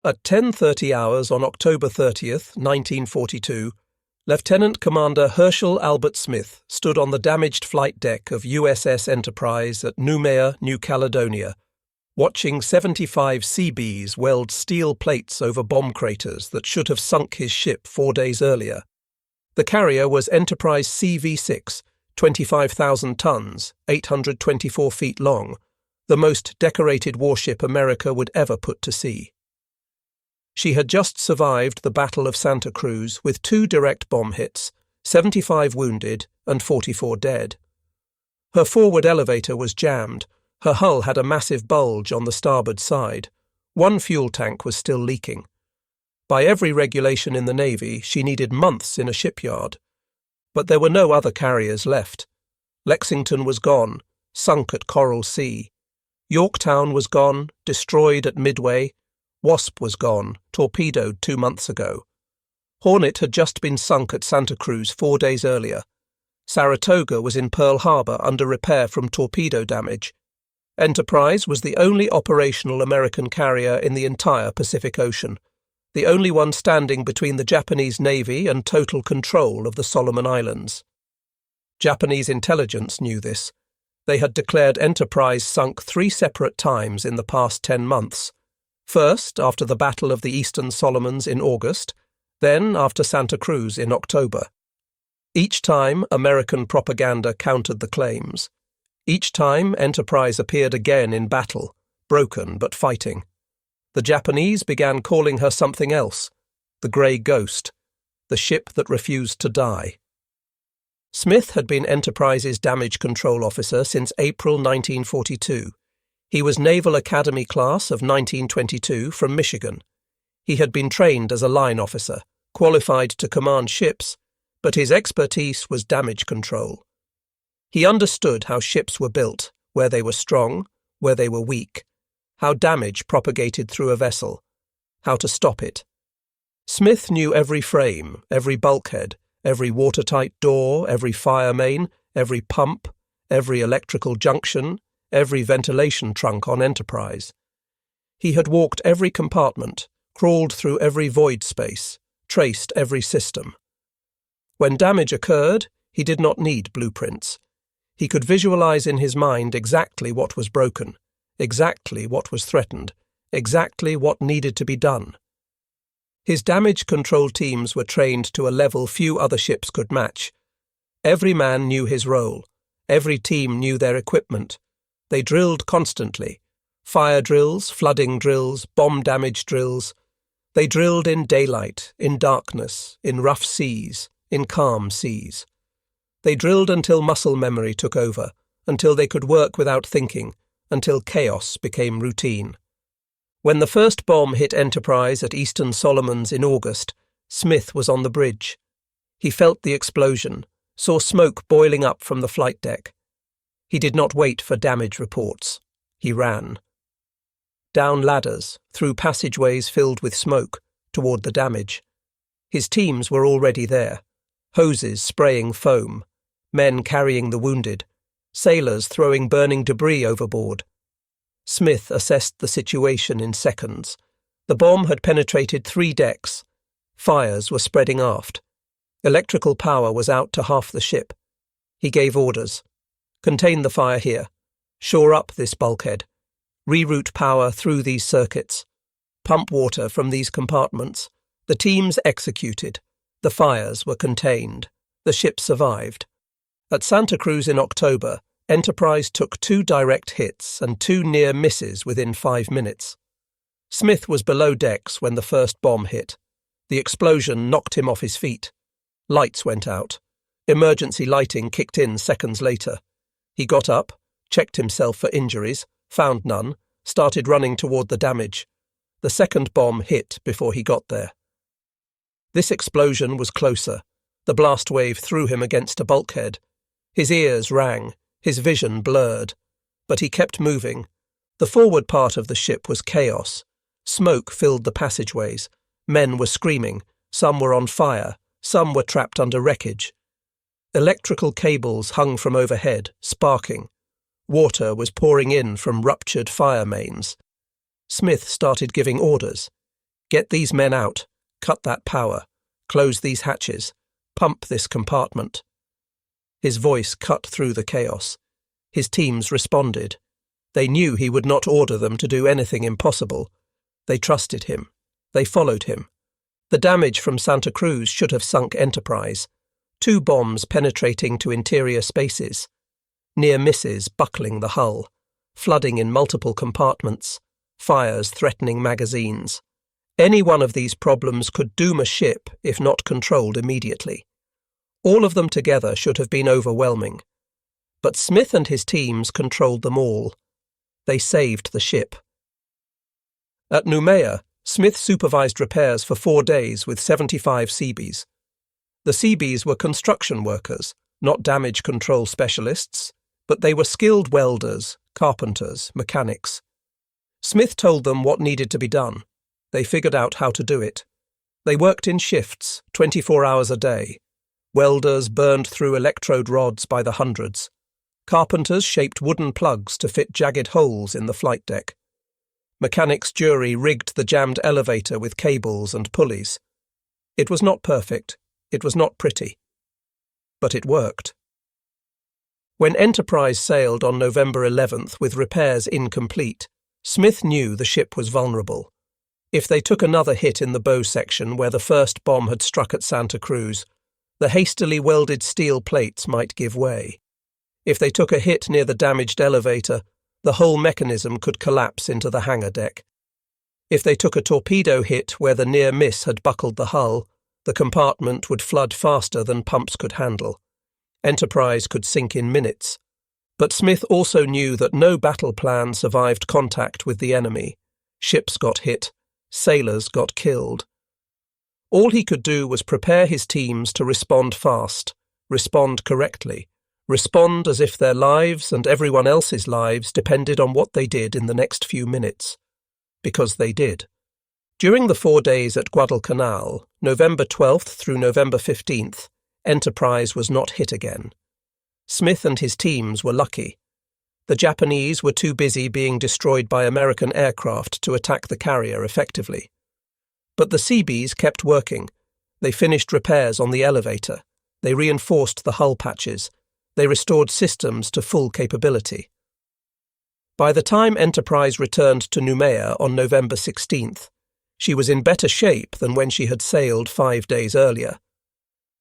At 10:30 hours on October 30th, 1942, Lieutenant Commander Herschel Smith stood on the damaged flight deck of USS Enterprise at Noumea, New Caledonia, watching 75 Seabees weld steel plates over bomb craters that should have sunk his ship 4 days earlier. The carrier was Enterprise CV-6, 25,000 tons, 824 feet long, the most decorated warship America would ever put to sea. She had just survived the Battle of Santa Cruz with 2 direct bomb hits, 75 wounded and 44 dead. Her forward elevator was jammed, her hull had a massive bulge on the starboard side, 1 fuel tank was still leaking. By every regulation in the Navy, she needed months in a shipyard. But there were no other carriers left. Lexington was gone, sunk at Coral Sea. Yorktown was gone, destroyed at Midway. Wasp was gone, torpedoed 2 months ago. Hornet had just been sunk at Santa Cruz 4 days earlier. Saratoga was in Pearl Harbor under repair from torpedo damage. Enterprise was the only operational American carrier in the entire Pacific Ocean, the only one standing between the Japanese Navy and total control of the Solomon Islands. Japanese intelligence knew this. They had declared Enterprise sunk 3 separate times in the past 10 months. First, after the Battle of the Eastern Solomons in August, then after Santa Cruz in October. Each time, American propaganda countered the claims. Each time, Enterprise appeared again in battle, broken but fighting. The Japanese began calling her something else, the Grey Ghost, the ship that refused to die. Smith had been Enterprise's damage control officer since April 1942. He was Naval Academy class of 1922 from Michigan. He had been trained as a line officer, qualified to command ships, but his expertise was damage control. He understood how ships were built, where they were strong, where they were weak, how damage propagated through a vessel, how to stop it. Smith knew every frame, every bulkhead, every watertight door, every fire main, every pump, every electrical junction, every ventilation trunk on Enterprise. He had walked every compartment, crawled through every void space, traced every system. When damage occurred, he did not need blueprints. He could visualize in his mind exactly what was broken, exactly what was threatened, exactly what needed to be done. His damage control teams were trained to a level few other ships could match. Every man knew his role. Every team knew their equipment. They drilled constantly. Fire drills, flooding drills, bomb damage drills. They drilled in daylight, in darkness, in rough seas, in calm seas. They drilled until muscle memory took over, until they could work without thinking, until chaos became routine. When the first bomb hit Enterprise at Eastern Solomons in August, Smith was on the bridge. He felt the explosion, saw smoke boiling up from the flight deck. He did not wait for damage reports. He ran. Down ladders, through passageways filled with smoke, toward the damage. His teams were already there. Hoses spraying foam. Men carrying the wounded. Sailors throwing burning debris overboard. Smith assessed the situation in seconds. The bomb had penetrated 3 decks. Fires were spreading aft. Electrical power was out to half the ship. He gave orders. Contain the fire here. Shore up this bulkhead. Reroute power through these circuits. Pump water from these compartments. The teams executed. The fires were contained. The ship survived. At Santa Cruz in October, Enterprise took 2 direct hits and 2 near misses within 5 minutes. Smith was below decks when the first bomb hit. The explosion knocked him off his feet. Lights went out. Emergency lighting kicked in seconds later. He got up, checked himself for injuries, found none, started running toward the damage. The second bomb hit before he got there. This explosion was closer. The blast wave threw him against a bulkhead. His ears rang, his vision blurred. But he kept moving. The forward part of the ship was chaos. Smoke filled the passageways. Men were screaming. Some were on fire. Some were trapped under wreckage. Electrical cables hung from overhead, sparking. Water was pouring in from ruptured fire mains. Smith started giving orders. Get these men out, cut that power, close these hatches, pump this compartment. His voice cut through the chaos. His teams responded. They knew he would not order them to do anything impossible. They trusted him. They followed him. The damage from Santa Cruz should have sunk Enterprise. 2 bombs penetrating to interior spaces. Near misses buckling the hull. Flooding in multiple compartments. Fires threatening magazines. Any one of these problems could doom a ship if not controlled immediately. All of them together should have been overwhelming. But Smith and his teams controlled them all. They saved the ship. At Noumea, Smith supervised repairs for 4 days with 75 Seabees. The Seabees were construction workers, not damage control specialists, but they were skilled welders, carpenters, mechanics. Smith told them what needed to be done. They figured out how to do it. They worked in shifts, 24 hours a day. Welders burned through electrode rods by the hundreds. Carpenters shaped wooden plugs to fit jagged holes in the flight deck. Mechanics' jury rigged the jammed elevator with cables and pulleys. It was not perfect. It was not pretty. But it worked. When Enterprise sailed on November 11th with repairs incomplete, Smith knew the ship was vulnerable. If they took another hit in the bow section where the first bomb had struck at Santa Cruz, the hastily welded steel plates might give way. If they took a hit near the damaged elevator, the whole mechanism could collapse into the hangar deck. If they took a torpedo hit where the near miss had buckled the hull, the compartment would flood faster than pumps could handle. Enterprise could sink in minutes. But Smith also knew that no battle plan survived contact with the enemy. Ships got hit. Sailors got killed. All he could do was prepare his teams to respond fast, respond correctly, respond as if their lives and everyone else's lives depended on what they did in the next few minutes. Because they did. During the 4 days at Guadalcanal, November 12th through November 15th, Enterprise was not hit again. Smith and his teams were lucky. The Japanese were too busy being destroyed by American aircraft to attack the carrier effectively. But the Seabees kept working. They finished repairs on the elevator. They reinforced the hull patches. They restored systems to full capability. By the time Enterprise returned to Noumea on November 16th, she was in better shape than when she had sailed 5 days earlier.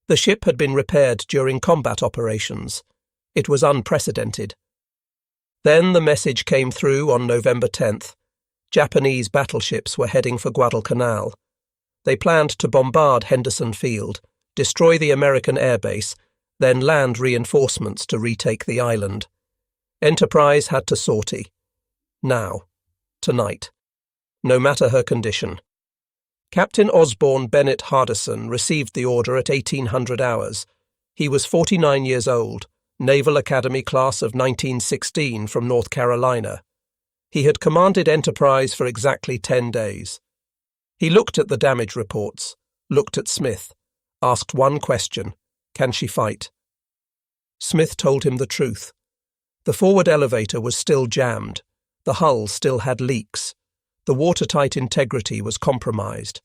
The ship had been repaired during combat operations. It was unprecedented. Then the message came through on November 10th. Japanese battleships were heading for Guadalcanal. They planned to bombard Henderson Field, destroy the American airbase, then land reinforcements to retake the island. Enterprise had to sortie. Now. Tonight. No matter her condition. Captain Osborne Bennett Hardison received the order at 1800 hours. He was 49 years old, Naval Academy class of 1916 from North Carolina. He had commanded Enterprise for exactly 10 days. He looked at the damage reports, looked at Smith, asked one question: can she fight? Smith told him the truth. The forward elevator was still jammed. The hull still had leaks. The watertight integrity was compromised.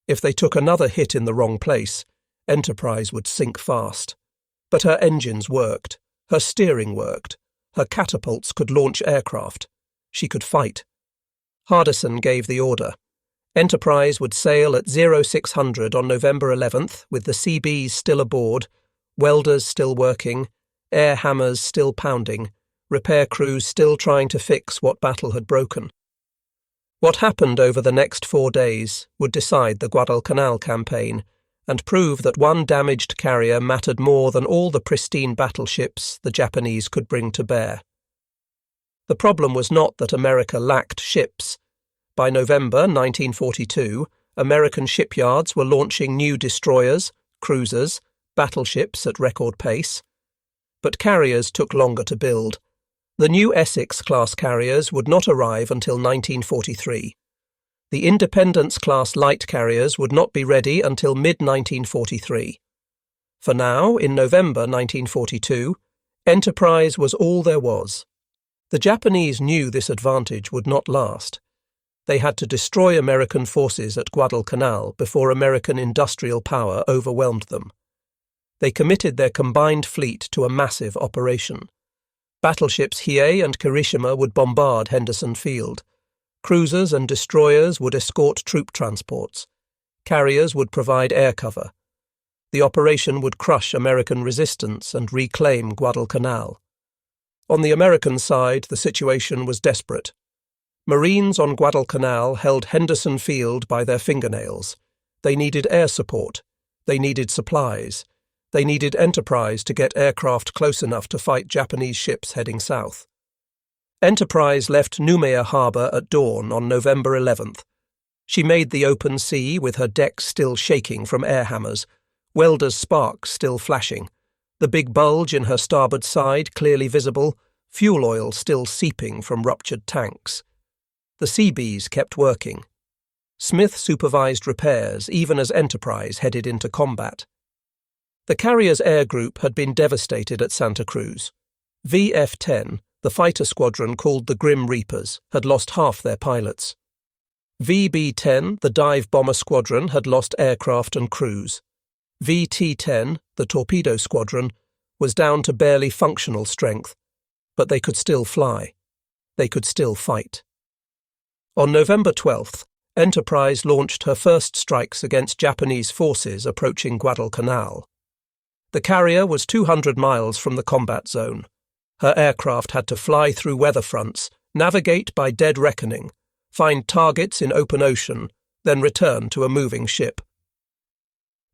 If they took another hit in the wrong place, Enterprise would sink fast. But her engines worked. Her steering worked. Her catapults could launch aircraft. She could fight. Hardison gave the order. Enterprise would sail at 0600 on November 11th with the Seabees still aboard, welders still working, air hammers still pounding, repair crews still trying to fix what battle had broken. What happened over the next 4 days would decide the Guadalcanal campaign and prove that one damaged carrier mattered more than all the pristine battleships the Japanese could bring to bear. The problem was not that America lacked ships. By November 1942, American shipyards were launching new destroyers, cruisers, battleships at record pace. But carriers took longer to build. The new Essex-class carriers would not arrive until 1943. The Independence-class light carriers would not be ready until mid-1943. For now, in November 1942, Enterprise was all there was. The Japanese knew this advantage would not last. They had to destroy American forces at Guadalcanal before American industrial power overwhelmed them. They committed their combined fleet to a massive operation. Battleships Hiei and Kirishima would bombard Henderson Field. Cruisers and destroyers would escort troop transports. Carriers would provide air cover. The operation would crush American resistance and reclaim Guadalcanal. On the American side, the situation was desperate. Marines on Guadalcanal held Henderson Field by their fingernails. They needed air support. They needed supplies. They needed Enterprise to get aircraft close enough to fight Japanese ships heading south. Enterprise left Noumea Harbour at dawn on November 11th. She made the open sea with her decks still shaking from air hammers, welders' sparks still flashing, the big bulge in her starboard side clearly visible, fuel oil still seeping from ruptured tanks. The Seabees kept working. Smith supervised repairs even as Enterprise headed into combat. The carrier's air group had been devastated at Santa Cruz. VF-10, the fighter squadron called the Grim Reapers, had lost half their pilots. VB-10, the dive bomber squadron, had lost aircraft and crews. VT-10, the torpedo squadron, was down to barely functional strength, but they could still fly. They could still fight. On November 12th, Enterprise launched her first strikes against Japanese forces approaching Guadalcanal. The carrier was 200 miles from the combat zone. Her aircraft had to fly through weather fronts, navigate by dead reckoning, find targets in open ocean, then return to a moving ship.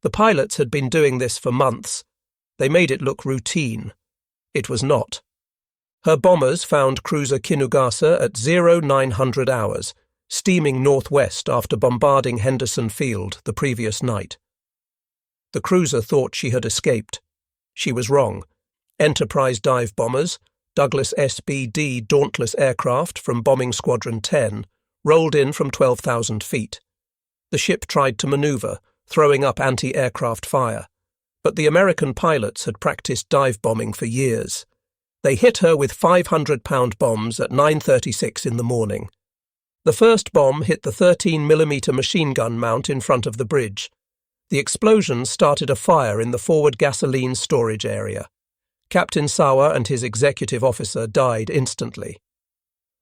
The pilots had been doing this for months. They made it look routine. It was not. Her bombers found cruiser Kinugasa at 0900 hours, steaming northwest after bombarding Henderson Field the previous night. The cruiser thought she had escaped. She was wrong. Enterprise dive bombers, Douglas SBD Dauntless aircraft from Bombing Squadron 10, rolled in from 12,000 feet. The ship tried to maneuver, throwing up anti-aircraft fire, but the American pilots had practiced dive bombing for years. They hit her with 500-pound bombs at 9:36 in the morning. The first bomb hit the 13mm machine gun mount in front of the bridge. The explosion started a fire in the forward gasoline storage area. Captain Sawa and his executive officer died instantly.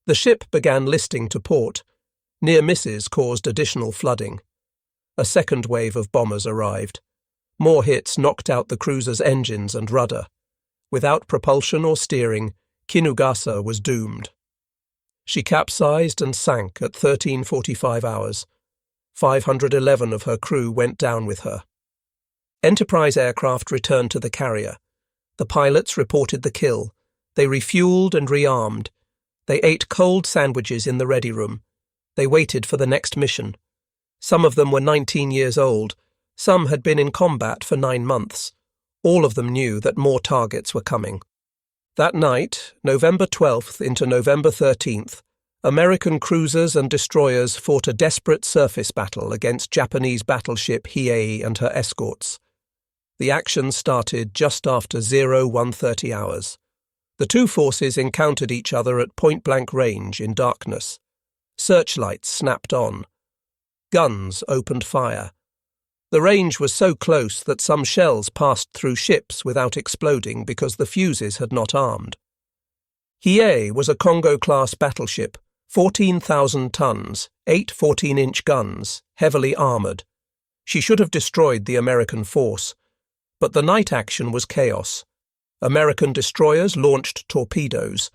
The ship began listing to port. Near misses caused additional flooding. A second wave of bombers arrived. More hits knocked out the cruiser's engines and rudder. Without propulsion or steering, Kinugasa was doomed. She capsized and sank at 13:45 hours. 511 of her crew went down with her. Enterprise aircraft returned to the carrier. The pilots reported the kill. They refueled and rearmed. They ate cold sandwiches in the ready room. They waited for the next mission. Some of them were 19 years old. Some had been in combat for 9 months. All of them knew that more targets were coming. That night, November 12th into November 13th, American cruisers and destroyers fought a desperate surface battle against Japanese battleship Hiei and her escorts. The action started just after 01:30 hours. The two forces encountered each other at point-blank range in darkness. Searchlights snapped on. Guns opened fire. The range was so close that some shells passed through ships without exploding because the fuses had not armed. Hiei was a Congo-class battleship, 14,000 tons, 8 14-inch guns, heavily armoured. She should have destroyed the American force. But the night action was chaos. American destroyers launched torpedoes.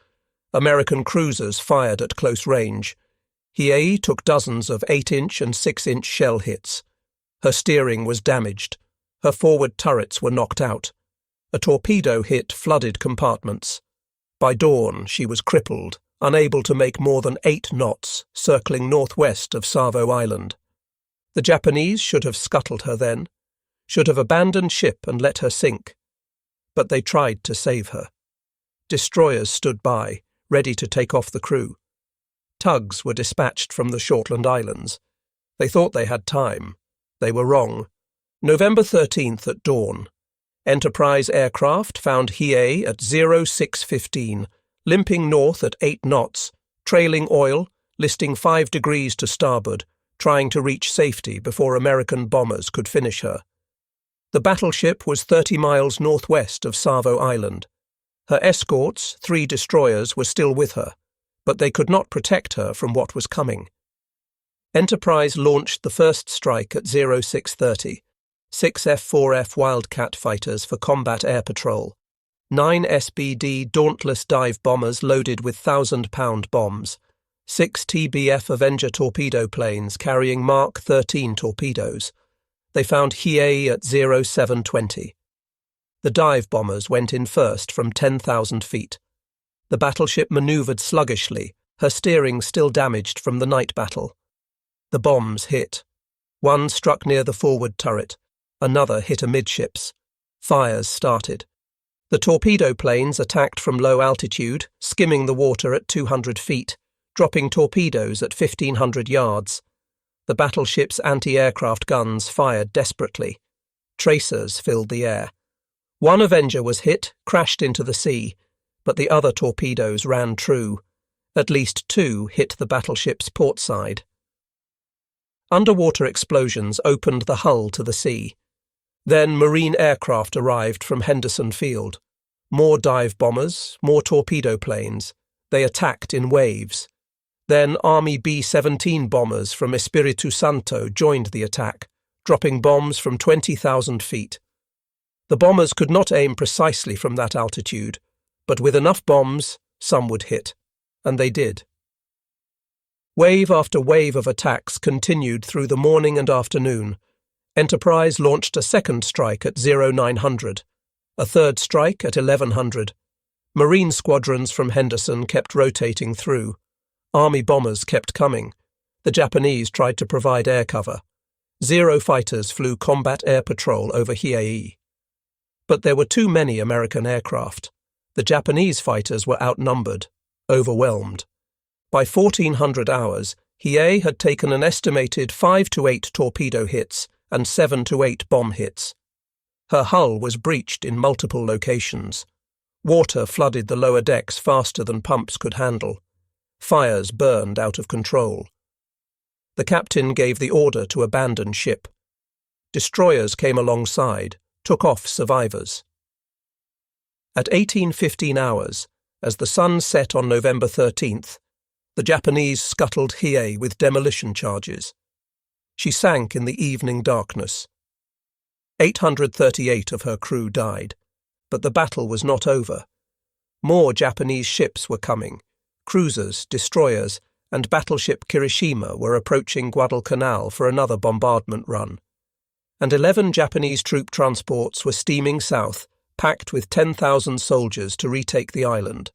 American cruisers fired at close range. Hiei took dozens of 8-inch and 6-inch shell hits. Her steering was damaged. Her forward turrets were knocked out. A torpedo hit flooded compartments. By dawn, she was crippled, unable to make more than 8 knots, circling northwest of Savo Island. The Japanese should have scuttled her then, should have abandoned ship and let her sink. But they tried to save her. Destroyers stood by, ready to take off the crew. Tugs were dispatched from the Shortland Islands. They thought they had time. They were wrong. November 13th at dawn. Enterprise aircraft found Hiei at 06:15, limping north at 8 knots, trailing oil, listing 5 degrees to starboard, trying to reach safety before American bombers could finish her. The battleship was 30 miles northwest of Savo Island. Her escorts, 3 destroyers, were still with her, but they could not protect her from what was coming. Enterprise launched the first strike at 0630, 6 F-4F Wildcat fighters for combat air patrol, 9 SBD Dauntless dive bombers loaded with 1,000-pound bombs, 6 TBF Avenger torpedo planes carrying Mark 13 torpedoes. They found Hiei at 0720. The dive bombers went in first from 10,000 feet. The battleship manoeuvred sluggishly, her steering still damaged from the night battle. The bombs hit. One struck near the forward turret. Another hit amidships. Fires started. The torpedo planes attacked from low altitude, skimming the water at 200 feet, dropping torpedoes at 1,500 yards. The battleship's anti-aircraft guns fired desperately. Tracers filled the air. One Avenger was hit, crashed into the sea, but the other torpedoes ran true. At least 2 hit the battleship's port side. Underwater explosions opened the hull to the sea. Then Marine aircraft arrived from Henderson Field. More dive bombers, more torpedo planes. They attacked in waves. Then Army B-17 bombers from Espiritu Santo joined the attack, dropping bombs from 20,000 feet. The bombers could not aim precisely from that altitude, but with enough bombs, some would hit. And they did. Wave after wave of attacks continued through the morning and afternoon. Enterprise launched a second strike at 0900, a third strike at 1100. Marine squadrons from Henderson kept rotating through. Army bombers kept coming. The Japanese tried to provide air cover. 0 fighters flew combat air patrol over Hiei. But there were too many American aircraft. The Japanese fighters were outnumbered, overwhelmed. By 1400 hours, Hiei had taken an estimated 5 to 8 torpedo hits and 7 to 8 bomb hits. Her hull was breached in multiple locations. Water flooded the lower decks faster than pumps could handle. Fires burned out of control. The captain gave the order to abandon ship. Destroyers came alongside, took off survivors. At 18:15 hours, as the sun set on November 13th, the Japanese scuttled Hiei with demolition charges. She sank in the evening darkness. 838 of her crew died, but the battle was not over. More Japanese ships were coming. Cruisers, destroyers, and battleship Kirishima were approaching Guadalcanal for another bombardment run. And 11 Japanese troop transports were steaming south, packed with 10,000 soldiers to retake the island.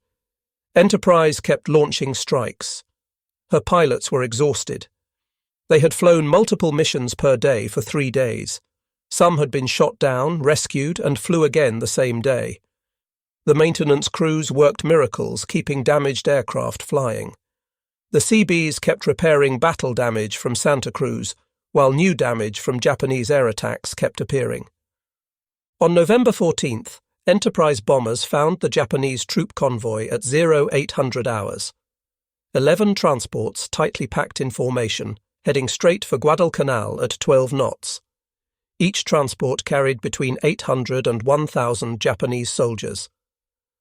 Enterprise kept launching strikes. Her pilots were exhausted. They had flown multiple missions per day for 3 days. Some had been shot down, rescued, and flew again the same day. The maintenance crews worked miracles, keeping damaged aircraft flying. The Seabees kept repairing battle damage from Santa Cruz, while new damage from Japanese air attacks kept appearing. On November 14th, Enterprise bombers found the Japanese troop convoy at 0800 hours. 11 transports tightly packed in formation, heading straight for Guadalcanal at 12 knots. Each transport carried between 800 and 1,000 Japanese soldiers.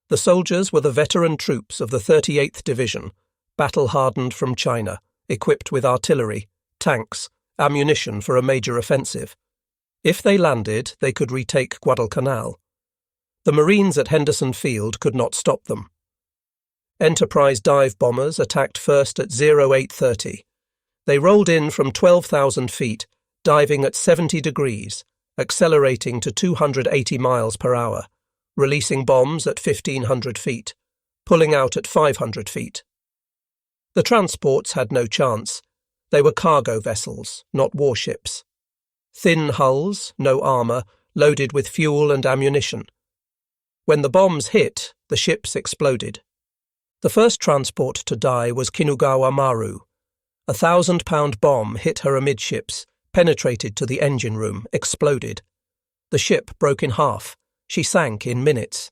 The soldiers were the veteran troops of the 38th Division, battle-hardened from China, equipped with artillery, tanks, ammunition for a major offensive. If they landed, they could retake Guadalcanal. The Marines at Henderson Field could not stop them. Enterprise dive bombers attacked first at 0830. They rolled in from 12,000 feet, diving at 70 degrees, accelerating to 280 miles per hour, releasing bombs at 1,500 feet, pulling out at 500 feet. The transports had no chance. They were cargo vessels, not warships. Thin hulls, no armour, loaded with fuel and ammunition. When the bombs hit, the ships exploded. The first transport to die was Kinugawa Maru. A 1,000-pound bomb hit her amidships, penetrated to the engine room, exploded. The ship broke in half. She sank in minutes.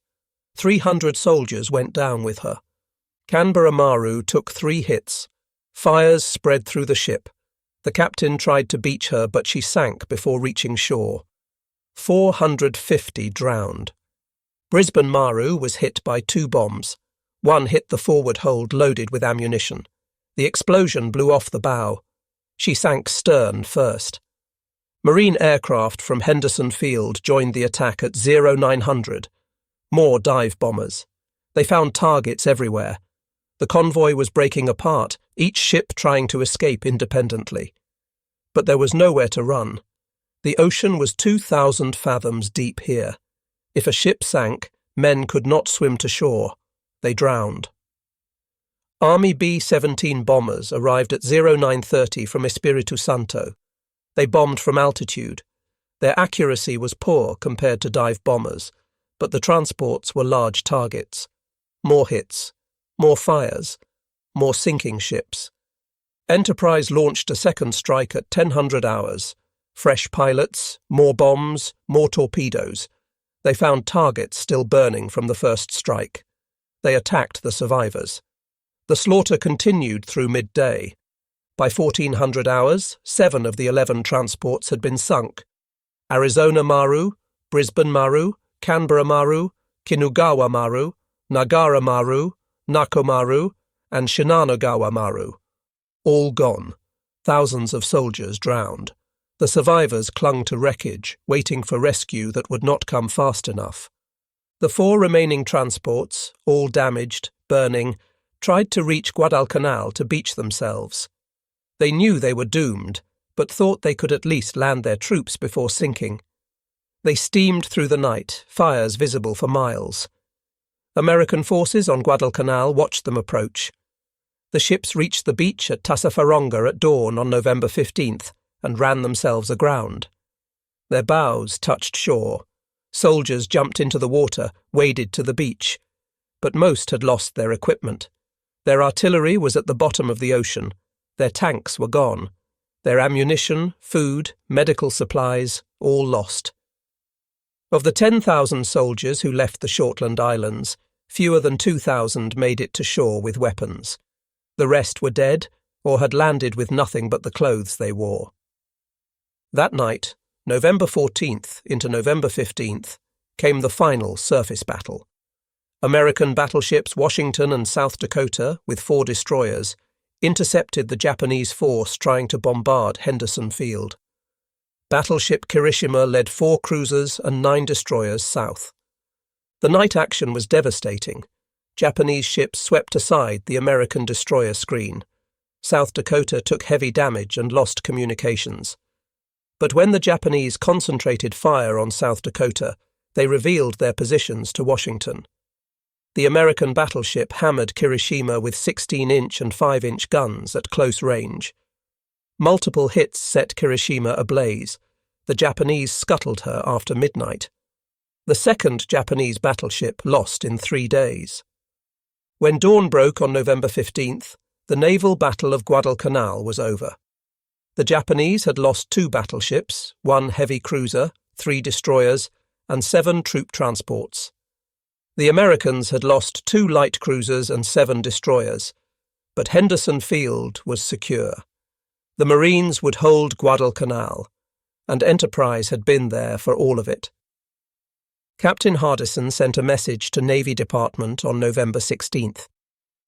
300 soldiers went down with her. Canberra Maru took 3 hits. Fires spread through the ship. The captain tried to beach her, but she sank before reaching shore. 450 drowned. Brisbane Maru was hit by 2 bombs. One hit the forward hold loaded with ammunition. The explosion blew off the bow. She sank stern first. Marine aircraft from Henderson Field joined the attack at 0900. More dive bombers. They found targets everywhere. The convoy was breaking apart, each ship trying to escape independently. But there was nowhere to run. The ocean was 2,000 fathoms deep here. If a ship sank, men could not swim to shore. They drowned. Army B-17 bombers arrived at 0930 from Espiritu Santo. They bombed from altitude. Their accuracy was poor compared to dive bombers, but the transports were large targets. More hits, more fires, more sinking ships. Enterprise launched a second strike at 1000 hours. Fresh pilots, more bombs, more torpedoes. They found targets still burning from the first strike. They attacked the survivors. The slaughter continued through midday. By 1400 hours, 7 of the 11 transports had been sunk. Arizona Maru, Brisbane Maru, Canberra Maru, Kinugawa Maru, Nagara Maru, Nako Maru, and Shinanogawa Maru. All gone. Thousands of soldiers drowned. The survivors clung to wreckage, waiting for rescue that would not come fast enough. The 4 remaining transports, all damaged, burning, tried to reach Guadalcanal to beach themselves. They knew they were doomed, but thought they could at least land their troops before sinking. They steamed through the night, fires visible for miles. American forces on Guadalcanal watched them approach. The ships reached the beach at Tassafaronga at dawn on November 15th and ran themselves aground. Their bows touched shore. Soldiers jumped into the water, waded to the beach. But most had lost their equipment. Their artillery was at the bottom of the ocean. Their tanks were gone. Their ammunition, food, medical supplies, all lost. Of the 10,000 soldiers who left the Shortland Islands, fewer than 2,000 made it to shore with weapons. The rest were dead or had landed with nothing but the clothes they wore. That night, November 14th into November 15th, came the final surface battle. American battleships Washington and South Dakota, with 4 destroyers, intercepted the Japanese force trying to bombard Henderson Field. Battleship Kirishima led 4 cruisers and 9 destroyers south. The night action was devastating. Japanese ships swept aside the American destroyer screen. South Dakota took heavy damage and lost communications. But when the Japanese concentrated fire on South Dakota, they revealed their positions to Washington. The American battleship hammered Kirishima with 16-inch and 5-inch guns at close range. Multiple hits set Kirishima ablaze. The Japanese scuttled her after midnight. The second Japanese battleship lost in 3 days. When dawn broke on November 15th, the Naval Battle of Guadalcanal was over. The Japanese had lost 2 battleships, 1 heavy cruiser, 3 destroyers, and 7 troop transports. The Americans had lost 2 light cruisers and 7 destroyers, but Henderson Field was secure. The Marines would hold Guadalcanal, and Enterprise had been there for all of it. Captain Hardison sent a message to Navy Department on November 16th.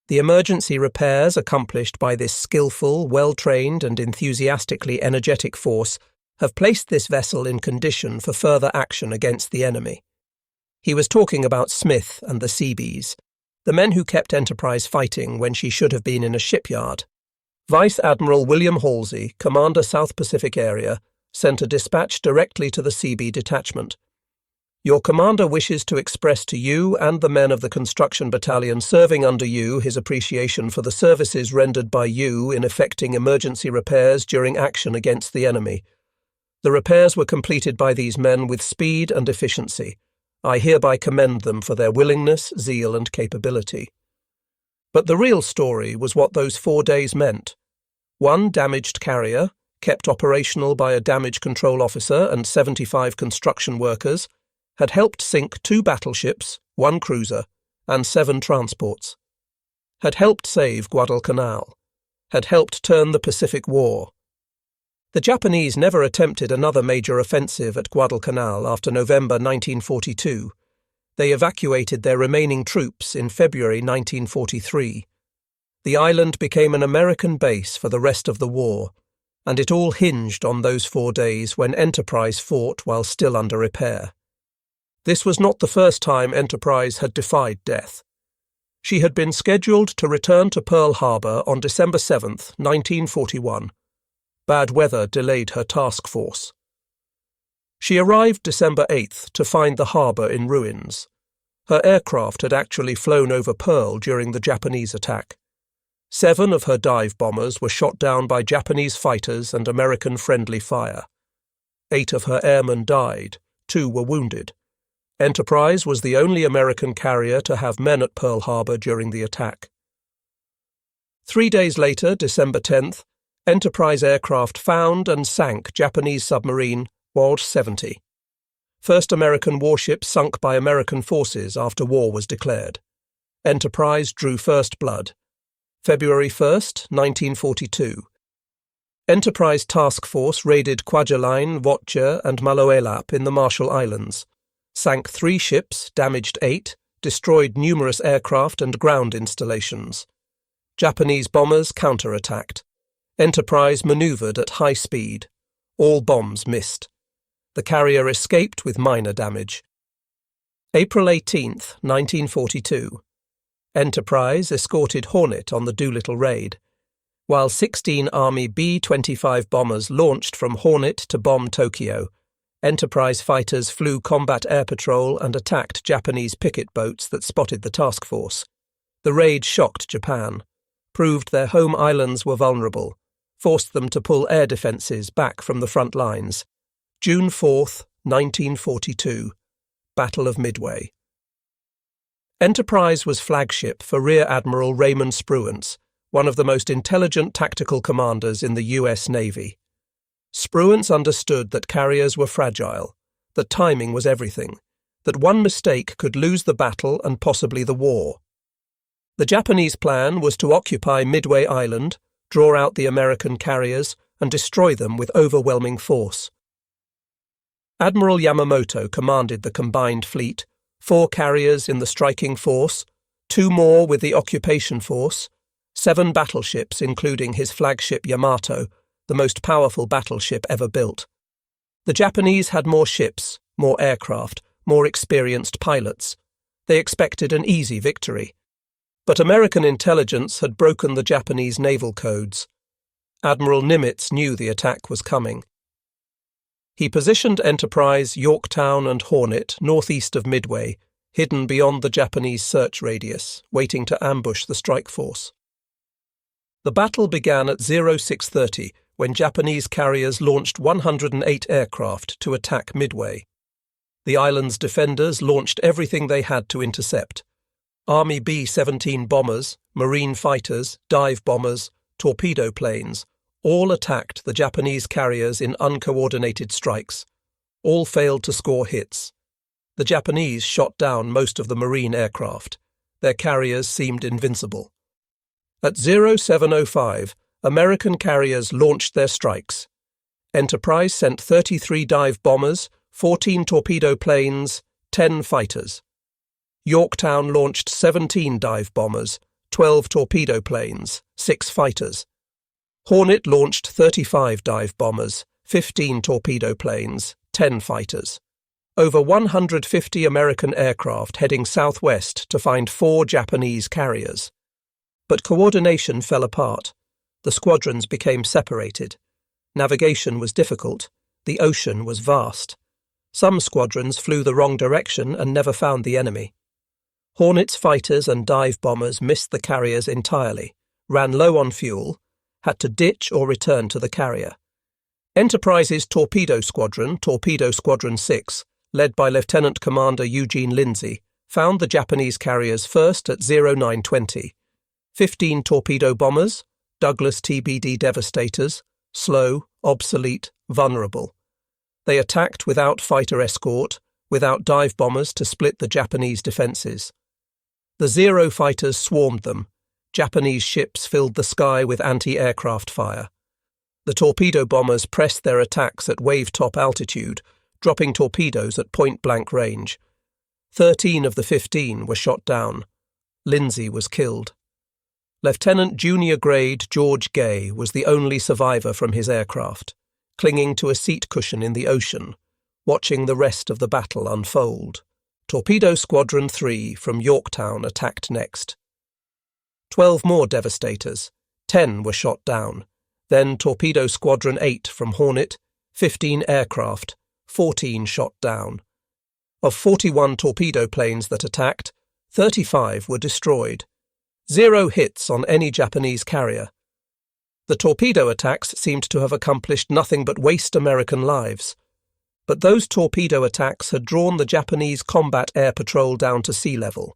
The emergency repairs accomplished by this skillful, well-trained and enthusiastically energetic force have placed this vessel in condition for further action against the enemy. He was talking about Smith and the Seabees, the men who kept Enterprise fighting when she should have been in a shipyard. Vice Admiral William Halsey, Commander South Pacific Area, sent a dispatch directly to the Seabee detachment. Your commander wishes to express to you and the men of the construction battalion serving under you his appreciation for the services rendered by you in effecting emergency repairs during action against the enemy. The repairs were completed by these men with speed and efficiency. I hereby commend them for their willingness, zeal, and capability. But the real story was what those 4 days meant. 1 damaged carrier, kept operational by a damage control officer and 75 construction workers, had helped sink 2 battleships, 1 cruiser, and 7 transports. Had helped save Guadalcanal. had helped turn the Pacific War. The Japanese never attempted another major offensive at Guadalcanal after November 1942. They evacuated their remaining troops in February 1943. The island became an American base for the rest of the war, and it all hinged on those 4 days when Enterprise fought while still under repair. This was not the first time Enterprise had defied death. She had been scheduled to return to Pearl Harbor on December 7, 1941. Bad weather delayed her task force. She arrived December 8 to find the harbor in ruins. Her aircraft had actually flown over Pearl during the Japanese attack. 7 of her dive bombers were shot down by Japanese fighters and American friendly fire. 8 of her airmen died, 2 were wounded. Enterprise was the only American carrier to have men at Pearl Harbor during the attack. 3 days later, December 10th, Enterprise aircraft found and sank Japanese submarine Walsh 70. First American warship sunk by American forces after war was declared. Enterprise drew first blood. February 1st, 1942. Enterprise Task Force raided Kwajalein, Votja and Maloelap in the Marshall Islands, sank 3 ships, damaged 8, destroyed numerous aircraft and ground installations. Japanese bombers counterattacked. Enterprise manoeuvred at high speed. All bombs missed. The carrier escaped with minor damage. April 18, 1942. Enterprise escorted Hornet on the Doolittle Raid. While 16 Army B-25 bombers launched from Hornet to bomb Tokyo, Enterprise fighters flew combat air patrol and attacked Japanese picket boats that spotted the task force. The raid shocked Japan, proved their home islands were vulnerable, forced them to pull air defences back from the front lines. June 4, 1942. Battle of Midway. Enterprise was flagship for Rear Admiral Raymond Spruance, one of the most intelligent tactical commanders in the U.S. Navy. Spruance understood that carriers were fragile, that timing was everything, that one mistake could lose the battle and possibly the war. The Japanese plan was to occupy Midway Island, draw out the American carriers, and destroy them with overwhelming force. Admiral Yamamoto commanded the combined fleet, 4 carriers in the striking force, 2 more with the occupation force, 7 battleships including his flagship Yamato, the most powerful battleship ever built. The Japanese had more ships, more aircraft, more experienced pilots. They expected an easy victory. But American intelligence had broken the Japanese naval codes. Admiral Nimitz knew the attack was coming. He positioned Enterprise, Yorktown and Hornet northeast of Midway, hidden beyond the Japanese search radius, waiting to ambush the strike force. The battle began at 0630 when Japanese carriers launched 108 aircraft to attack Midway. The island's defenders launched everything they had to intercept. Army B-17 bombers, marine fighters, dive bombers, torpedo planes, all attacked the Japanese carriers in uncoordinated strikes. All failed to score hits. The Japanese shot down most of the marine aircraft. Their carriers seemed invincible. At 0705, American carriers launched their strikes. Enterprise sent 33 dive bombers, 14 torpedo planes, 10 fighters. Yorktown launched 17 dive bombers, 12 torpedo planes, 6 fighters. Hornet launched 35 dive bombers, 15 torpedo planes, 10 fighters. Over 150 American aircraft heading southwest to find 4 Japanese carriers. But coordination fell apart. The squadrons became separated. Navigation was difficult. The ocean was vast. Some squadrons flew the wrong direction and never found the enemy. Hornet's fighters and dive bombers missed the carriers entirely, ran low on fuel, had to ditch or return to the carrier. Enterprise's Torpedo Squadron 6, led by Lieutenant Commander Eugene Lindsay, found the Japanese carriers first at 0920. 15 torpedo bombers, Douglas TBD Devastators, slow, obsolete, vulnerable. They attacked without fighter escort, without dive bombers to split the Japanese defences. The Zero fighters swarmed them. Japanese ships filled the sky with anti-aircraft fire. The torpedo bombers pressed their attacks at wave-top altitude, dropping torpedoes at point-blank range. 13 of the 15 were shot down. Lindsay was killed. Lieutenant Junior Grade George Gay was the only survivor from his aircraft, clinging to a seat cushion in the ocean, watching the rest of the battle unfold. Torpedo Squadron 3 from Yorktown attacked next. 12 more devastators, 10 were shot down. Then Torpedo Squadron 8 from Hornet, 15 aircraft, 14 shot down. Of 41 torpedo planes that attacked, 35 were destroyed. 0 hits on any Japanese carrier. The torpedo attacks seemed to have accomplished nothing but waste American lives. But those torpedo attacks had drawn the Japanese combat air patrol down to sea level.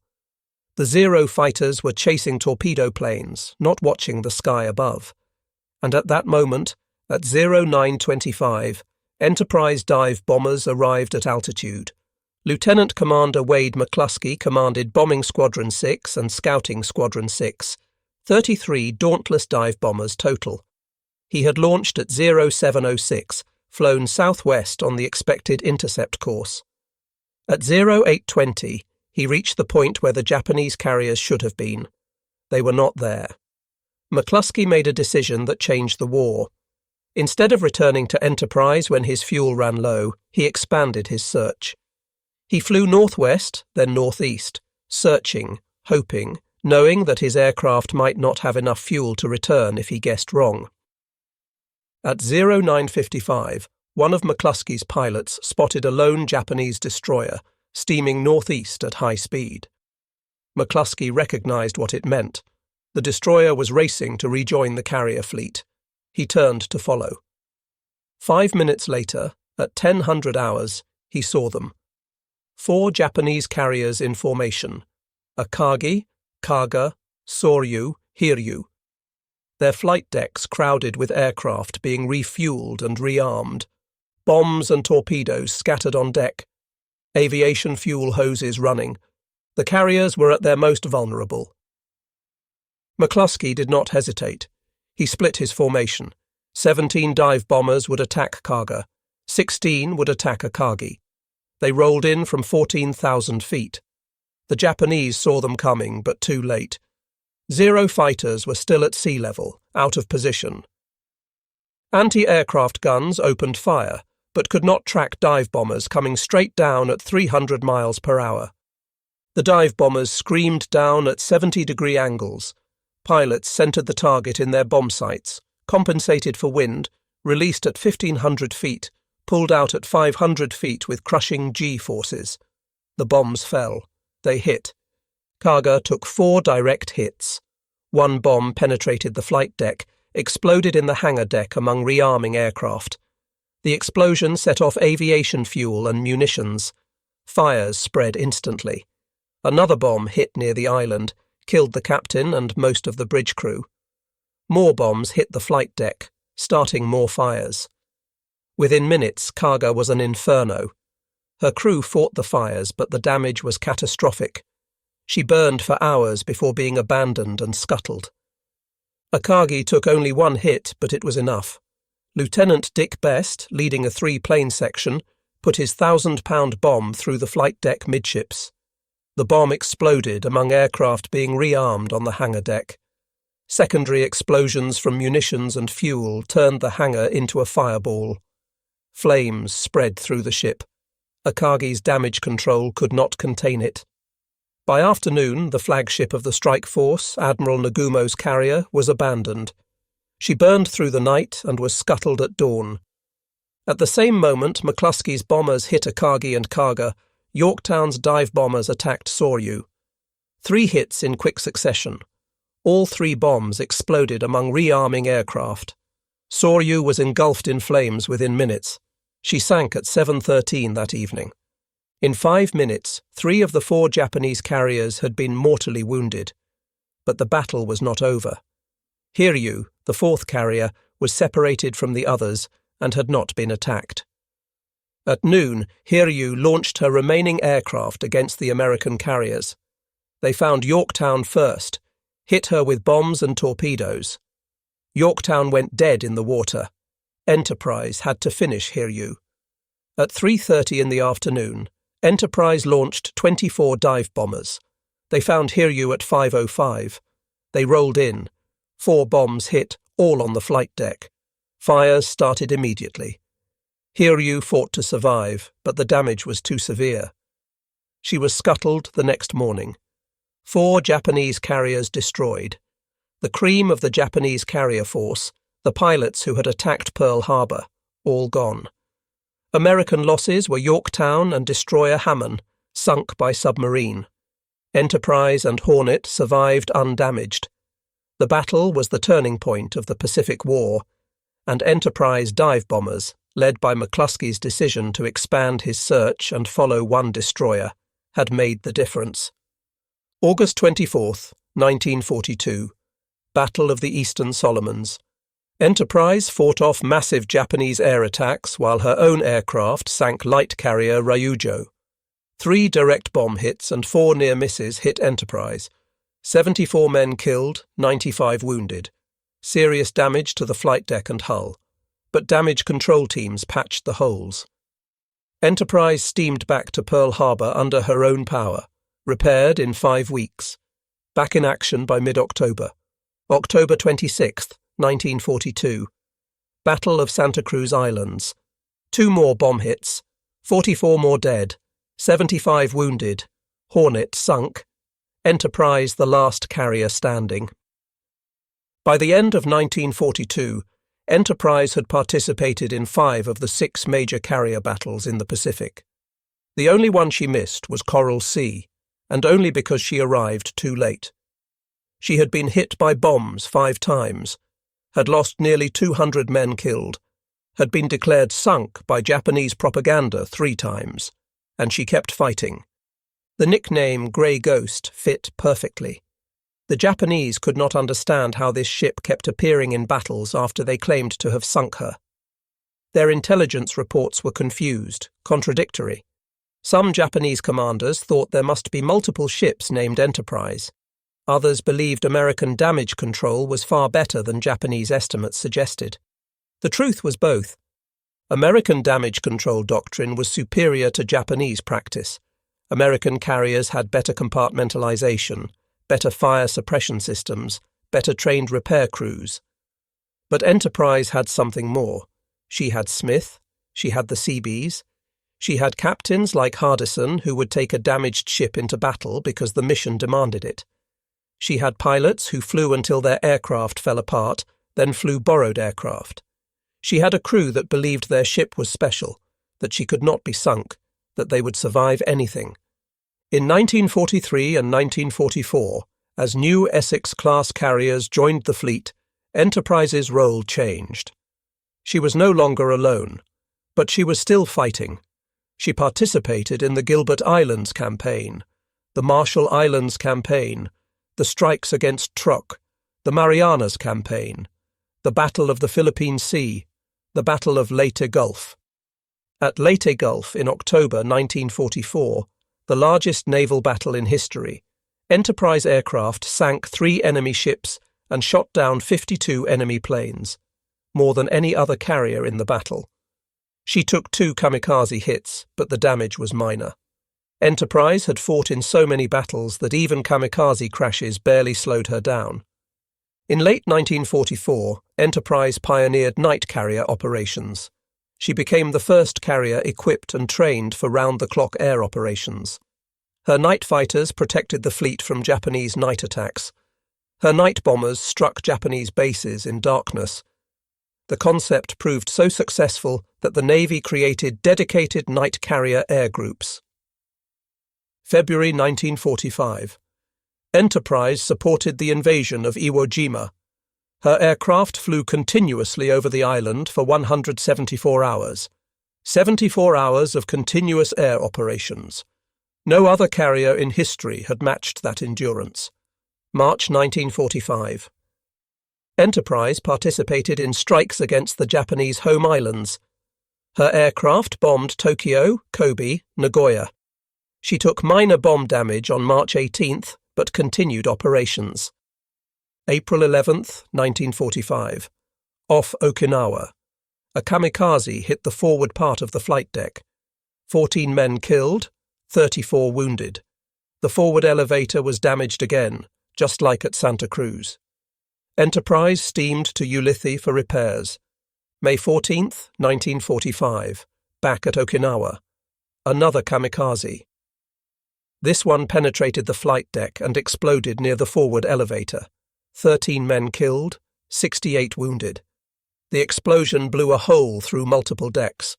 The Zero fighters were chasing torpedo planes, not watching the sky above. And at that moment, at 0925, Enterprise dive bombers arrived at altitude. Lieutenant Commander Wade McClusky commanded Bombing Squadron 6 and Scouting Squadron 6, 33 dauntless dive bombers total. He had launched at 0706, flown southwest on the expected intercept course. At 0820, he reached the point where the Japanese carriers should have been. They were not there. McClusky made a decision that changed the war. Instead of returning to Enterprise when his fuel ran low, he expanded his search. He flew northwest, then northeast, searching, hoping, knowing that his aircraft might not have enough fuel to return if he guessed wrong. At 0955, one of McClusky's pilots spotted a lone Japanese destroyer, steaming northeast at high speed. McClusky recognized what it meant. The destroyer was racing to rejoin the carrier fleet. He turned to follow. 5 minutes later, at 1000 hours, he saw them. 4 Japanese carriers in formation: Akagi, Kaga, Soryu, Hiryu. Their flight decks crowded with aircraft being refueled and rearmed. Bombs and torpedoes scattered on deck. Aviation fuel hoses running. The carriers were at their most vulnerable. McClusky did not hesitate. He split his formation. 17 dive bombers would attack Kaga. 16 would attack Akagi. They rolled in from 14,000 feet. The Japanese saw them coming, but too late. 0 fighters were still at sea level, out of position. Anti-aircraft guns opened fire, but could not track dive bombers coming straight down at 300 miles per hour. The dive bombers screamed down at 70-degree angles. Pilots centered the target in their bomb sights, compensated for wind, released at 1,500 feet, pulled out at 500 feet with crushing G-forces. The bombs fell. They hit. Kaga took 4 direct hits. 1 bomb penetrated the flight deck, exploded in the hangar deck among rearming aircraft. The explosion set off aviation fuel and munitions. Fires spread instantly. Another bomb hit near the island, killed the captain and most of the bridge crew. More bombs hit the flight deck, starting more fires. Within minutes, Kaga was an inferno. Her crew fought the fires, but the damage was catastrophic. She burned for hours before being abandoned and scuttled. Akagi took only 1 hit, but it was enough. Lieutenant Dick Best, leading a 3-plane section, put his 1,000-pound bomb through the flight deck midships. The bomb exploded among aircraft being rearmed on the hangar deck. Secondary explosions from munitions and fuel turned the hangar into a fireball. Flames spread through the ship. Akagi's damage control could not contain it. By afternoon, the flagship of the strike force, Admiral Nagumo's carrier, was abandoned. She burned through the night and was scuttled at dawn. At the same moment McClusky's bombers hit Akagi and Kaga, Yorktown's dive bombers attacked Soryu. 3 hits in quick succession. All 3 bombs exploded among rearming aircraft. Soryu was engulfed in flames within minutes. She sank at 7:13 that evening. In 5 minutes, 3 of the 4 Japanese carriers had been mortally wounded. But the battle was not over. Hiryu, the 4th carrier, was separated from the others and had not been attacked. At noon, Hiryu launched her remaining aircraft against the American carriers. They found Yorktown first, hit her with bombs and torpedoes. Yorktown went dead in the water. Enterprise had to finish Hiryu. At 3:30 in the afternoon, Enterprise launched 24 dive bombers. They found Hiryu at 5:05. They rolled in. 4 bombs hit, all on the flight deck. Fires started immediately. Hiryu fought to survive, but the damage was too severe. She was scuttled the next morning. 4 Japanese carriers destroyed. The cream of the Japanese carrier force, the pilots who had attacked Pearl Harbor, all gone. American losses were Yorktown and destroyer Hammond, sunk by submarine. Enterprise and Hornet survived undamaged. The battle was the turning point of the Pacific War, and Enterprise dive bombers, led by McClusky's decision to expand his search and follow one destroyer, had made the difference. August 24, 1942, Battle of the Eastern Solomons. Enterprise fought off massive Japanese air attacks while her own aircraft sank light carrier Ryujo. 3 direct bomb hits and 4 near misses hit Enterprise. 74 men killed, 95 wounded. Serious damage to the flight deck and hull, but damage control teams patched the holes. Enterprise steamed back to Pearl Harbor under her own power, repaired in 5 weeks. Back in action by mid-October. October 26, 1942. Battle of Santa Cruz Islands. 2 more bomb hits, 44 more dead, 75 wounded, Hornet sunk, Enterprise the last carrier standing. By the end of 1942, Enterprise had participated in 5 of the 6 major carrier battles in the Pacific. The only one she missed was Coral Sea, and only because she arrived too late. She had been hit by bombs 5 times, had lost nearly 200 men killed, had been declared sunk by Japanese propaganda 3 times, and she kept fighting. The nickname Grey Ghost fit perfectly. The Japanese could not understand how this ship kept appearing in battles after they claimed to have sunk her. Their intelligence reports were confused, contradictory. Some Japanese commanders thought there must be multiple ships named Enterprise. Others believed American damage control was far better than Japanese estimates suggested. The truth was both. American damage control doctrine was superior to Japanese practice. American carriers had better compartmentalization, better fire suppression systems, better trained repair crews. But Enterprise had something more. She had Smith, she had the Seabees, she had captains like Hardison who would take a damaged ship into battle because the mission demanded it. She had pilots who flew until their aircraft fell apart, then flew borrowed aircraft. She had a crew that believed their ship was special, that she could not be sunk, that they would survive anything. In 1943 and 1944, as new Essex-class carriers joined the fleet, Enterprise's role changed. She was no longer alone, but she was still fighting. She participated in the Gilbert Islands campaign, the Marshall Islands campaign, the strikes against Truk, the Marianas campaign, the Battle of the Philippine Sea, the Battle of Leyte Gulf. At Leyte Gulf in October 1944, the largest naval battle in history, Enterprise aircraft sank 3 enemy ships and shot down 52 enemy planes, more than any other carrier in the battle. She took 2 kamikaze hits, but the damage was minor. Enterprise had fought in so many battles that even kamikaze crashes barely slowed her down. In late 1944, Enterprise pioneered night carrier operations. She became the first carrier equipped and trained for round-the-clock air operations. Her night fighters protected the fleet from Japanese night attacks. Her night bombers struck Japanese bases in darkness. The concept proved so successful that the Navy created dedicated night carrier air groups. February 1945. Enterprise supported the invasion of Iwo Jima. Her aircraft flew continuously over the island for 174 hours. 74 hours of continuous air operations. No other carrier in history had matched that endurance. March 1945. Enterprise participated in strikes against the Japanese home islands. Her aircraft bombed Tokyo, Kobe, Nagoya. She took minor bomb damage on March 18th, but continued operations. April 11th, 1945. Off Okinawa. A kamikaze hit the forward part of the flight deck. 14 men killed, 34 wounded. The forward elevator was damaged again, just like at Santa Cruz. Enterprise steamed to Ulithi for repairs. May 14th, 1945. Back at Okinawa. Another kamikaze. This one penetrated the flight deck and exploded near the forward elevator. 13 men killed, 68 wounded. The explosion blew a hole through multiple decks.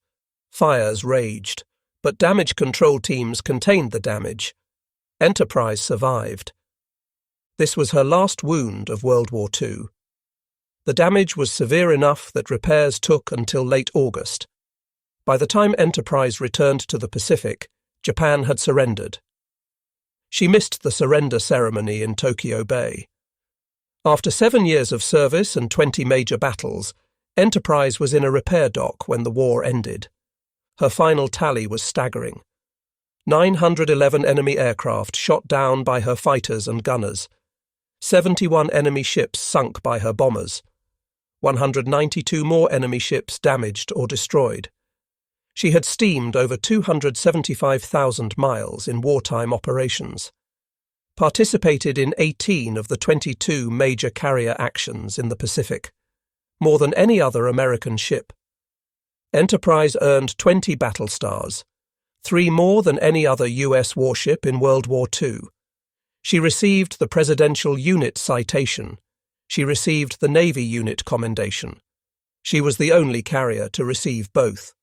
Fires raged, but damage control teams contained the damage. Enterprise survived. This was her last wound of World War II. The damage was severe enough that repairs took until late August. By the time Enterprise returned to the Pacific, Japan had surrendered. She missed the surrender ceremony in Tokyo Bay. After 7 years of service and 20 major battles, Enterprise was in a repair dock when the war ended. Her final tally was staggering. 911 enemy aircraft shot down by her fighters and gunners. 71 enemy ships sunk by her bombers. 192 more enemy ships damaged or destroyed. She had steamed over 275,000 miles in wartime operations. Participated in 18 of the 22 major carrier actions in the Pacific, more than any other American ship. Enterprise earned 20 battle stars, 3 more than any other U.S. warship in World War II. She received the Presidential Unit Citation. She received the Navy Unit Commendation. She was the only carrier to receive both.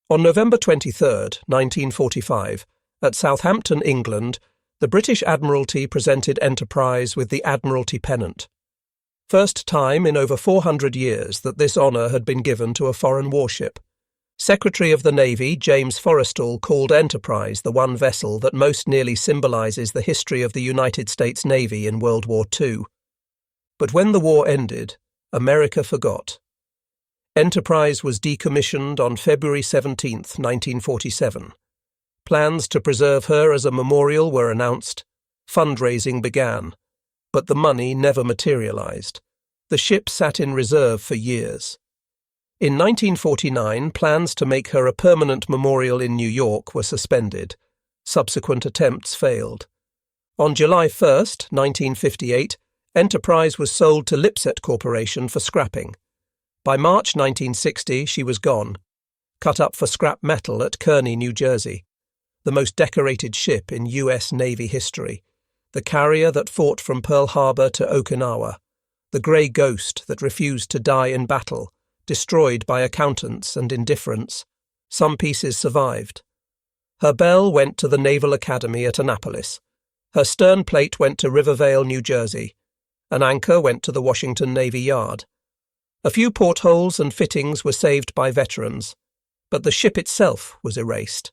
On November 23, 1945, at Southampton, England, the British Admiralty presented Enterprise with the Admiralty Pennant. First time in over 400 years that this honour had been given to a foreign warship. Secretary of the Navy James Forrestal called Enterprise the one vessel that most nearly symbolises the history of the United States Navy in World War II. But when the war ended, America forgot. Enterprise was decommissioned on February 17, 1947. Plans to preserve her as a memorial were announced. Fundraising began, but the money never materialised. The ship sat in reserve for years. In 1949, plans to make her a permanent memorial in New York were suspended. Subsequent attempts failed. On July 1, 1958, Enterprise was sold to Lipset Corporation for scrapping. By March 1960, she was gone, cut up for scrap metal at Kearney, New Jersey. The most decorated ship in U.S. Navy history, the carrier that fought from Pearl Harbor to Okinawa, the grey ghost that refused to die in battle, destroyed by accountants and indifference. Some pieces survived. Her bell went to the Naval Academy at Annapolis. Her stern plate went to Rivervale, New Jersey. An anchor went to the Washington Navy Yard. A few portholes and fittings were saved by veterans, but the ship itself was erased.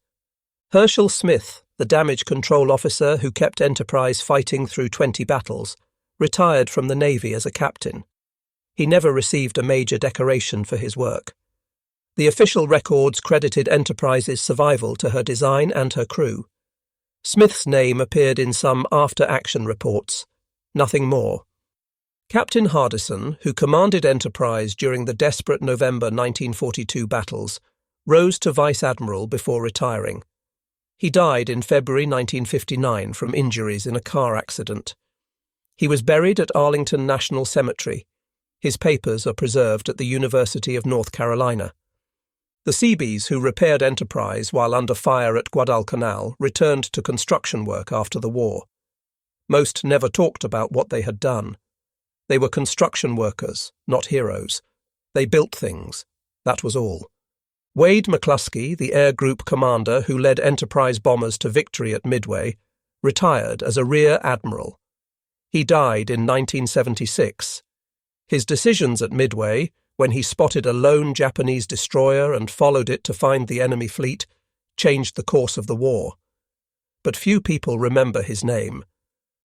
Herschel Smith, the damage control officer who kept Enterprise fighting through 20 battles, retired from the Navy as a captain. He never received a major decoration for his work. The official records credited Enterprise's survival to her design and her crew. Smith's name appeared in some after-action reports. Nothing more. Captain Hardison, who commanded Enterprise during the desperate November 1942 battles, rose to Vice Admiral before retiring. He died in February 1959 from injuries in a car accident. He was buried at Arlington National Cemetery. His papers are preserved at the University of North Carolina. The Seabees who repaired Enterprise while under fire at Guadalcanal returned to construction work after the war. Most never talked about what they had done. They were construction workers, not heroes. They built things. That was all. Wade McClusky, the air group commander who led Enterprise bombers to victory at Midway, retired as a rear admiral. He died in 1976. His decisions at Midway, when he spotted a lone Japanese destroyer and followed it to find the enemy fleet, changed the course of the war. But few people remember his name.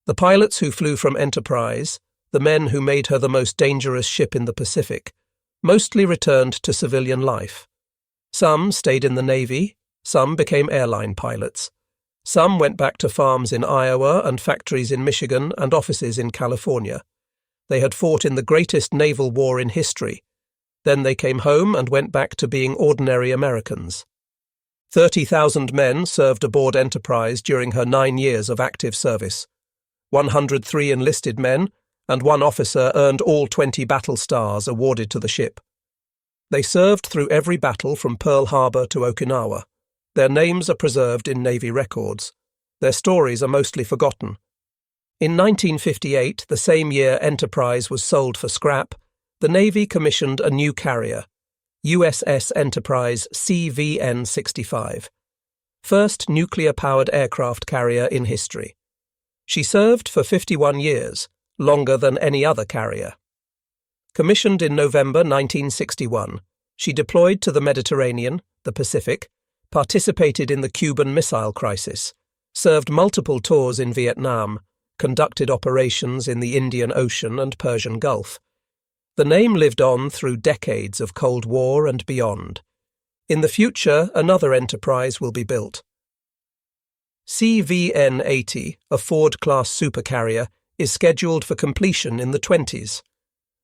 The pilots who flew from Enterprise, the men who made her the most dangerous ship in the Pacific, mostly returned to civilian life. Some stayed in the Navy, some became airline pilots. Some went back to farms in Iowa and factories in Michigan and offices in California. They had fought in the greatest naval war in history. Then they came home and went back to being ordinary Americans. 30,000 men served aboard Enterprise during her 9 years of active service. 103 enlisted men and 1 officer earned all 20 battle stars awarded to the ship. They served through every battle from Pearl Harbor to Okinawa. Their names are preserved in Navy records. Their stories are mostly forgotten. In 1958, the same year Enterprise was sold for scrap, the Navy commissioned a new carrier, USS Enterprise CV-6, first nuclear-powered aircraft carrier in history. She served for 51 years, longer than any other carrier. Commissioned in November 1961, she deployed to the Mediterranean, the Pacific, participated in the Cuban Missile Crisis, served multiple tours in Vietnam, conducted operations in the Indian Ocean and Persian Gulf. The name lived on through decades of Cold War and beyond. In the future, another Enterprise will be built. CVN-80, a Ford-class supercarrier, is scheduled for completion in the 20s.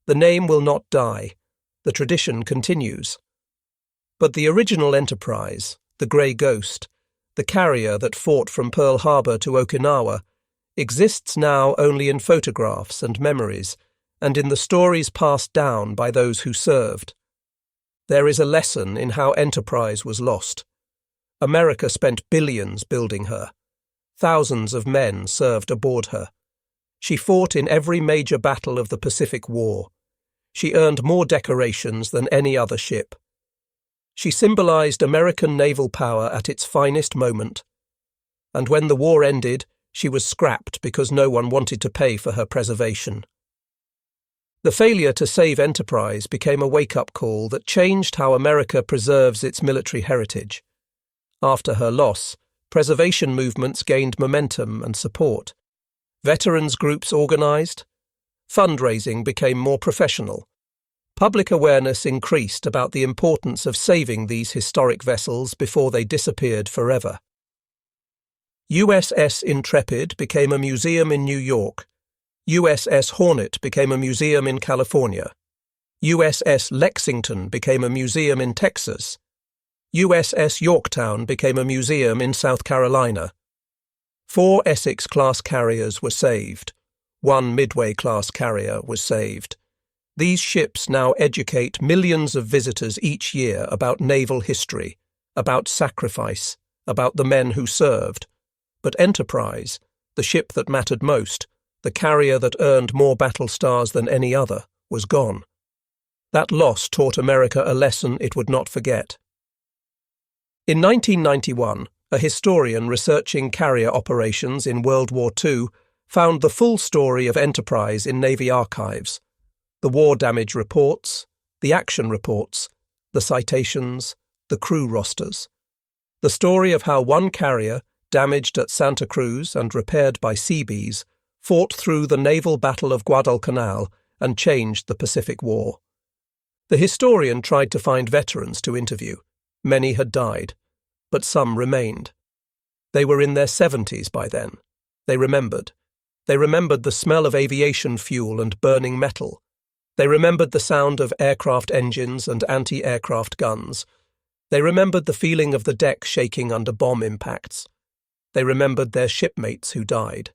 The name will not die. The tradition continues. But the original Enterprise, the Grey Ghost, the carrier that fought from Pearl Harbor to Okinawa, exists now only in photographs and memories, and in the stories passed down by those who served. There is a lesson in how Enterprise was lost. America spent billions building her. Thousands of men served aboard her. She fought in every major battle of the Pacific War. She earned more decorations than any other ship. She symbolized American naval power at its finest moment. And when the war ended, she was scrapped because no one wanted to pay for her preservation. The failure to save Enterprise became a wake-up call that changed how America preserves its military heritage. After her loss, preservation movements gained momentum and support. Veterans groups organized. Fundraising became more professional. Public awareness increased about the importance of saving these historic vessels before they disappeared forever. USS Intrepid became a museum in New York. USS Hornet became a museum in California. USS Lexington became a museum in Texas. USS Yorktown became a museum in South Carolina. 4 Essex-class carriers were saved. 1 Midway-class carrier was saved. These ships now educate millions of visitors each year about naval history, about sacrifice, about the men who served. But Enterprise, the ship that mattered most, the carrier that earned more battle stars than any other, was gone. That loss taught America a lesson it would not forget. In 1991, a historian researching carrier operations in World War II found the full story of Enterprise in Navy archives. The war damage reports, the action reports, the citations, the crew rosters. The story of how one carrier, damaged at Santa Cruz and repaired by Seabees, fought through the Naval Battle of Guadalcanal and changed the Pacific War. The historian tried to find veterans to interview. Many had died, but some remained. They were in their 70s by then. They remembered. They remembered the smell of aviation fuel and burning metal. They remembered the sound of aircraft engines and anti-aircraft guns. They remembered the feeling of the deck shaking under bomb impacts. They remembered their shipmates who died.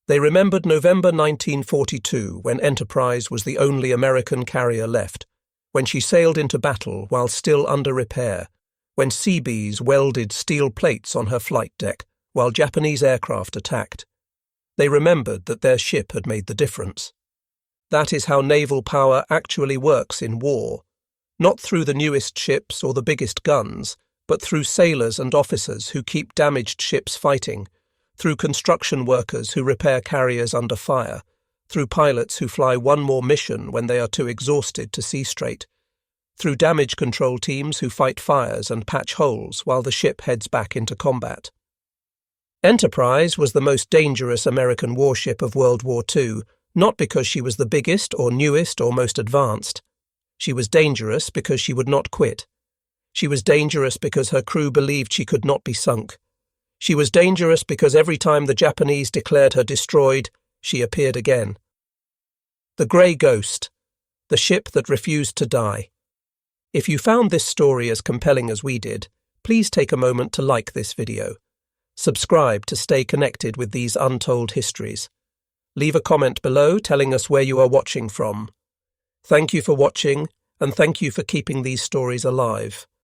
They remembered November 1942, when Enterprise was the only American carrier left, when she sailed into battle while still under repair, when Seabees welded steel plates on her flight deck while Japanese aircraft attacked. They remembered that their ship had made the difference. That is how naval power actually works in war, not through the newest ships or the biggest guns, but through sailors and officers who keep damaged ships fighting, through construction workers who repair carriers under fire, through pilots who fly one more mission when they are too exhausted to see straight, through damage control teams who fight fires and patch holes while the ship heads back into combat. Enterprise was the most dangerous American warship of World War II, not because she was the biggest or newest or most advanced. She was dangerous because she would not quit. She was dangerous because her crew believed she could not be sunk. She was dangerous because every time the Japanese declared her destroyed, she appeared again. The Grey Ghost, the ship that refused to die. If you found this story as compelling as we did, please take a moment to like this video. Subscribe to stay connected with these untold histories. Leave a comment below telling us where you are watching from. Thank you for watching, and thank you for keeping these stories alive.